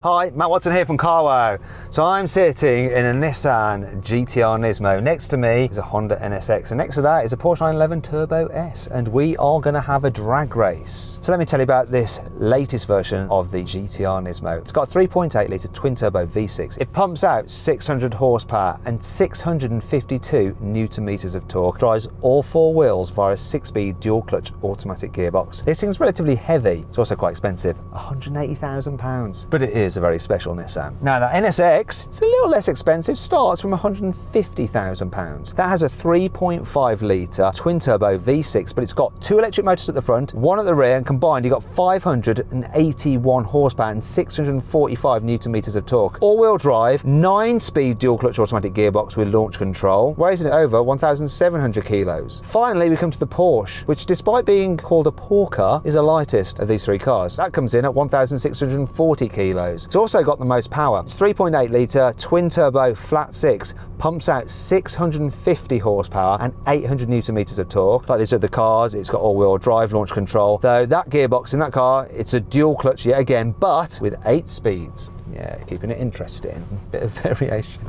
Hi, Matt Watson here from carwow. So I'm sitting in a Nissan GT-R NISMO. Next to me is a Honda NSX and next to that is a Porsche 911 Turbo S, and we are going to have a drag race. So let me tell you about this latest version of the GT-R NISMO. It's got a 3.8 litre twin turbo V6. It pumps out 600 horsepower and 652 newton meters of torque. Drives all four wheels via a 6-speed dual clutch automatic gearbox. This thing's relatively heavy. It's also quite expensive, £180,000, but it is a very special Nissan. Now that NSX, it's a little less expensive, starts from £150,000. That has a 3.5 litre twin turbo V6, but it's got two electric motors at the front, one at the rear, and combined you got 581 horsepower and 645 newton meters of torque. All-wheel drive, 9-speed dual clutch automatic gearbox with launch control, weighs it over 1,700 kilos. Finally, we come to the Porsche, which despite being called a porker, is the lightest of these three cars. That comes in at 1,640 kilos. It's also got the most power. It's 3.8 litre twin turbo flat 6, pumps out 650 horsepower and 800 newton meters of torque. Like these other cars, it's got all-wheel drive, launch control. Though that gearbox in that car, it's a dual clutch yet again, but with 8 speeds. Yeah, keeping it interesting. Bit of variation.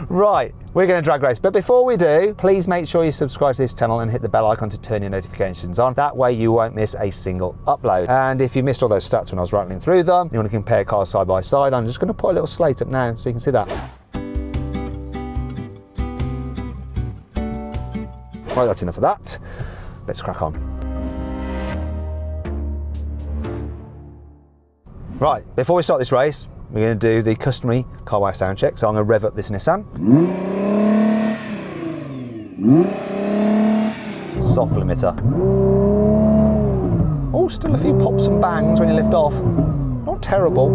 Right, we're going to drag race, but before we do, please make sure you subscribe to this channel and hit the bell icon to turn your notifications on. That way you won't miss a single upload. And if you missed all those stats when I was rattling through them, you want to compare cars side by side, I'm just going to put a little slate up now so you can see that. Right, that's enough of that. Let's crack on. Right, before we start this race, we're going to do the customary carwow sound check. So I'm going to rev up this Nissan. Soft limiter. Oh, still a few pops and bangs when you lift off. Not terrible.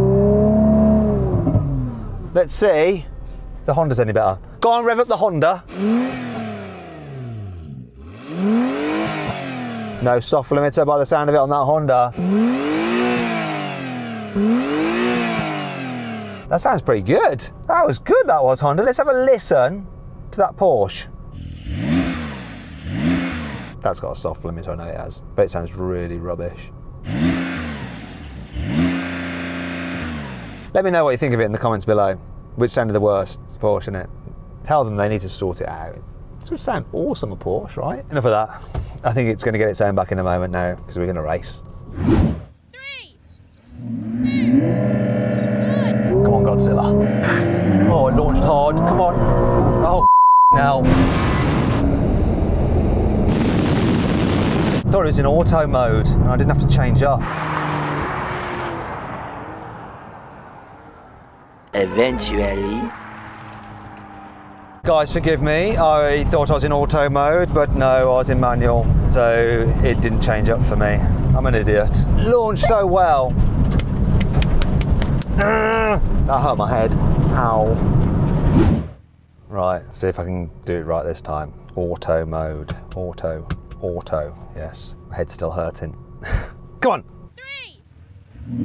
Let's see if the Honda's any better. Go on, rev up the Honda. No soft limiter by the sound of it on that Honda. That sounds pretty good. That was good, that was, Honda. Let's have a listen to that Porsche. That's got a soft limiter, I know it has, but it sounds really rubbish. Let me know what you think of it in the comments below. Which sounded the worst? It's Porsche, innit? Tell them they need to sort it out. It would sound awesome, a Porsche, right? Enough of that. I think it's going to get its own back in a moment now, because we're going to race. 3, 2, 1. Come on, Godzilla. Oh, it launched hard. Come on. Oh, now. I thought it was in auto mode and I didn't have to change up. Eventually. Guys, forgive me. I thought I was in auto mode, but no, I was in manual, so it didn't change up for me. I'm an idiot. Launched so well. That hurt my head. Ow. Right, see if I can do it right this time. Auto mode. Auto. Yes, my head's still hurting. Come on. 3, 2,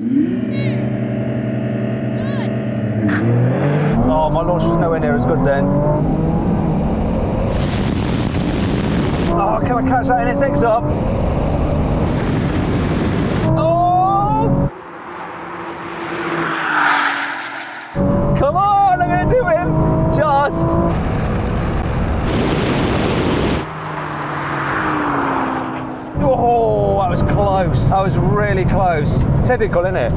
1. Oh, my launch was nowhere near as good then. Oh, can I catch that NSX up? Oh! Come on, I'm going to do it! Just! Oh, that was close. That was really close. Typical, isn't it?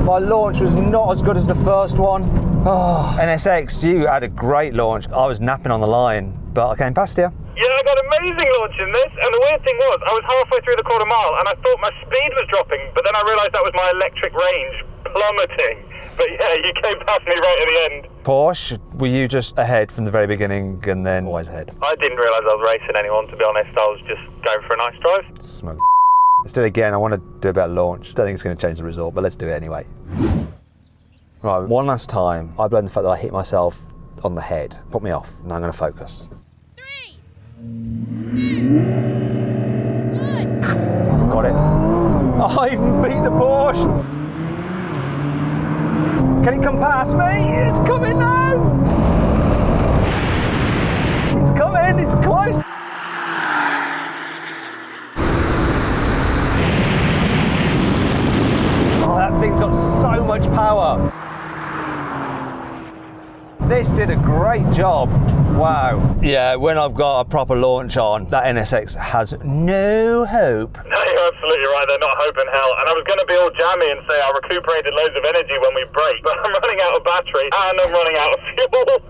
My launch was not as good as the first one. Oh, NSX, you had a great launch. I was napping on the line, but I came past you. Yeah, I got amazing launch in this, and the weird thing was, I was halfway through the quarter mile, and I thought my speed was dropping, but then I realised that was my electric range plummeting. But yeah, you came past me right at the end. Porsche, were you just ahead from the very beginning and then always ahead? I didn't realise I was racing anyone, to be honest. I was just going for a nice drive. Smoke. Let's do it again. I want to do a better launch. Don't think it's going to change the result, but let's do it anyway. Right, one last time. I blame the fact that I hit myself on the head. Put me off. Now I'm going to focus. 3, 2, 1. Got it. Oh, I even beat the Porsche. Can it come past me? It's coming now. It's coming. It's close. Oh, that thing's got so much power. This did a great job. Wow. Yeah, when I've got a proper launch on, that NSX has no hope. No, you're absolutely right. They're not hope in hell. And I was going to be all jammy and say I recuperated loads of energy when we brake, but I'm running out of battery and I'm running out of fuel.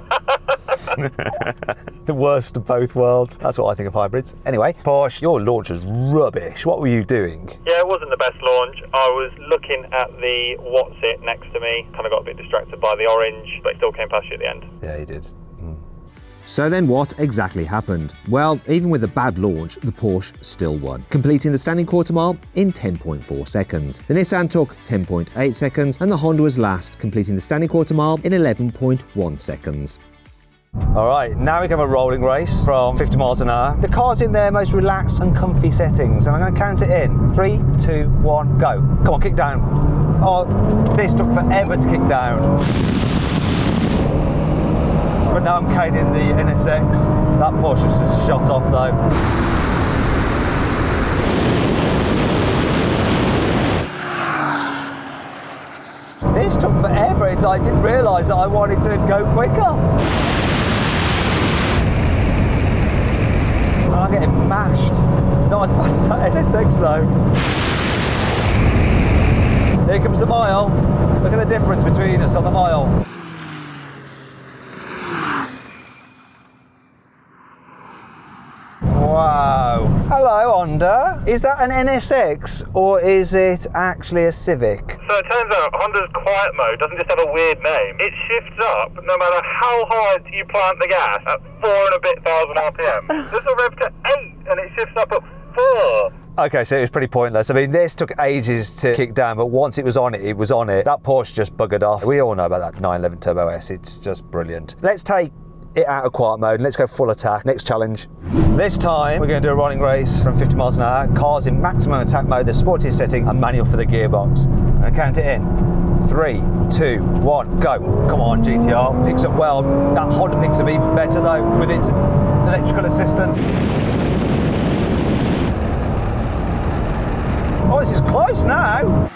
The worst of both worlds. That's what I think of hybrids. Anyway, Porsche, your launch was rubbish. What were you doing? Yeah, it wasn't the best launch. I was looking at the what's it next to me. Kind of got a bit distracted by the orange, but it still came past you at the end. Yeah, you did. So then what exactly happened? Well, even with a bad launch, the Porsche still won, completing the standing quarter mile in 10.4 seconds. The Nissan took 10.8 seconds and the Honda was last, completing the standing quarter mile in 11.1 seconds. All right, now we have a rolling race from 50 miles an hour. The car's in their most relaxed and comfy settings, and I'm going to count it in. 3, 2, 1, go. Come on, kick down. Oh, this took forever to kick down. But now I'm caning the NSX. That Porsche just shot off though. This took forever. I didn't realise that I wanted to go quicker. And I'm getting mashed. Not as bad as that NSX though. Here comes the mile. Look at the difference between us on the mile. Wow. Hello, Honda. Is that an NSX or is it actually a Civic? So it turns out Honda's quiet mode doesn't just have a weird name. It shifts up no matter how hard you plant the gas at 4 and a bit thousand RPM. This will rev to 8 and it shifts up at 4. Okay, so it was pretty pointless. I mean, this took ages to kick down, but once it was on it, it was on it. That Porsche just buggered off. We all know about that 911 Turbo S. It's just brilliant. Let's take it out of quiet mode and let's go full attack. Next challenge. This time we're going to do a rolling race from 50 miles an hour. Cars in maximum attack mode, the sportiest setting, and manual for the gearbox. And count it in. 3, 2, 1, go. Come on, GT-R. Picks up well. That Honda picks up even better though with its electrical assistance. Oh, this is close now.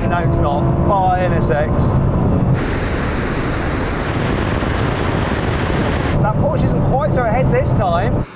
No, it's not. Bye, NSX. That Porsche isn't quite so ahead this time.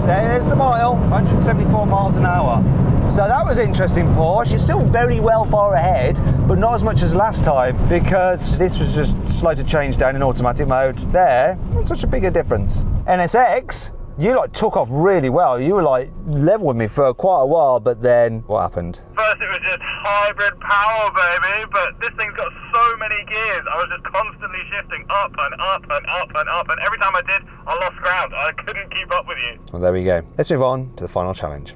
There's the mile, 174 miles an hour. So that was interesting, Porsche. You're still very well far ahead, but not as much as last time because this was just slow to change down in automatic mode. There, not such a bigger difference. NSX, you took off really well. You were level with me for quite a while, but then what happened? First it was just hybrid power, baby, but this thing's got so many gears. I was just constantly shifting up and up and up and up, and every time I did, I lost ground. I couldn't keep up with you. Well, there we go. Let's move on to the final challenge.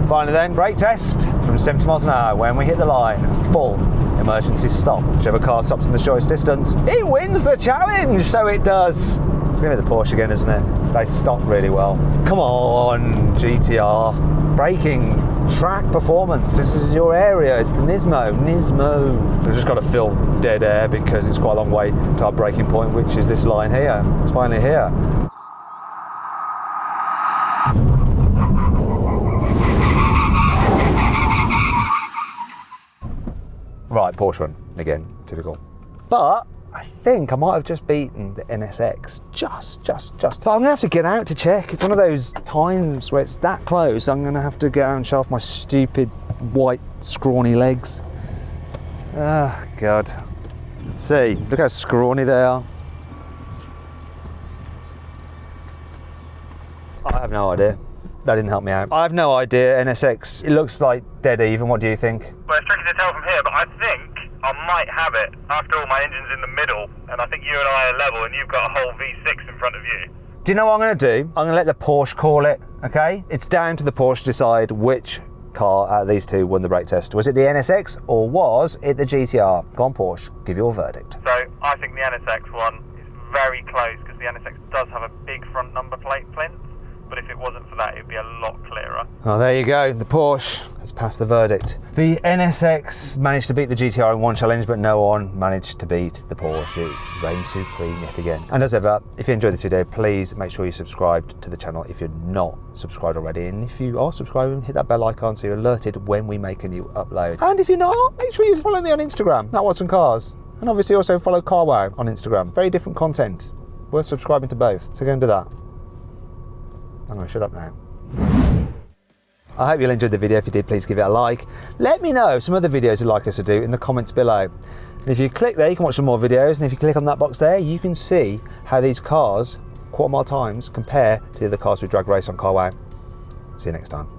Finally then, brake test from 70 miles an hour. When we hit the line, full emergency stop. Whichever car stops in the shortest distance, it wins the challenge, so it does. It's going to be the Porsche again, isn't it? They stopped really well. Come on, GT-R. Braking, track performance. This is your area. It's the NISMO. We've just got to fill dead air because it's quite a long way to our braking point, which is this line here. It's finally here. Right, Porsche one again, typical. But I think I might have just beaten the NSX, just. But I'm gonna have to get out to check. It's one of those times where it's that close. I'm gonna have to get out and show off my stupid white scrawny legs. Oh God. See, look how scrawny they are. I have no idea. That didn't help me out. I have no idea, NSX. It looks like dead even. What do you think? Well, it's tricky to tell from here, but I think I might have it. After all, my engine's in the middle, and I think you and I are level, and you've got a whole V6 in front of you. Do you know what I'm going to do? I'm going to let the Porsche call it, okay? It's down to the Porsche to decide which car out of these two won the brake test. Was it the NSX or was it the GT-R? Go on, Porsche, give your verdict. So I think the NSX one is very close because the NSX does have a big front number plate plinth, but if it wasn't for that, it'd be a lot clearer. Oh, there you go. The Porsche has passed the verdict. The NSX managed to beat the GT-R in one challenge, but no one managed to beat the Porsche. Reigns supreme yet again. And as ever, if you enjoyed this video, please make sure you're subscribed to the channel if you're not subscribed already. And if you are subscribing, hit that bell icon so you're alerted when we make a new upload. And if you're not, make sure you follow me on Instagram, @WatsonCars. And obviously also follow carwow on Instagram. Very different content. Worth subscribing to both. So go and do that. I'm going to shut up now. I hope you enjoyed the video. If you did, please give it a like. Let me know some other videos you'd like us to do in the comments below. And if you click there, you can watch some more videos. And if you click on that box there, you can see how these cars, quarter mile times, compare to the other cars we drag race on carwow. See you next time.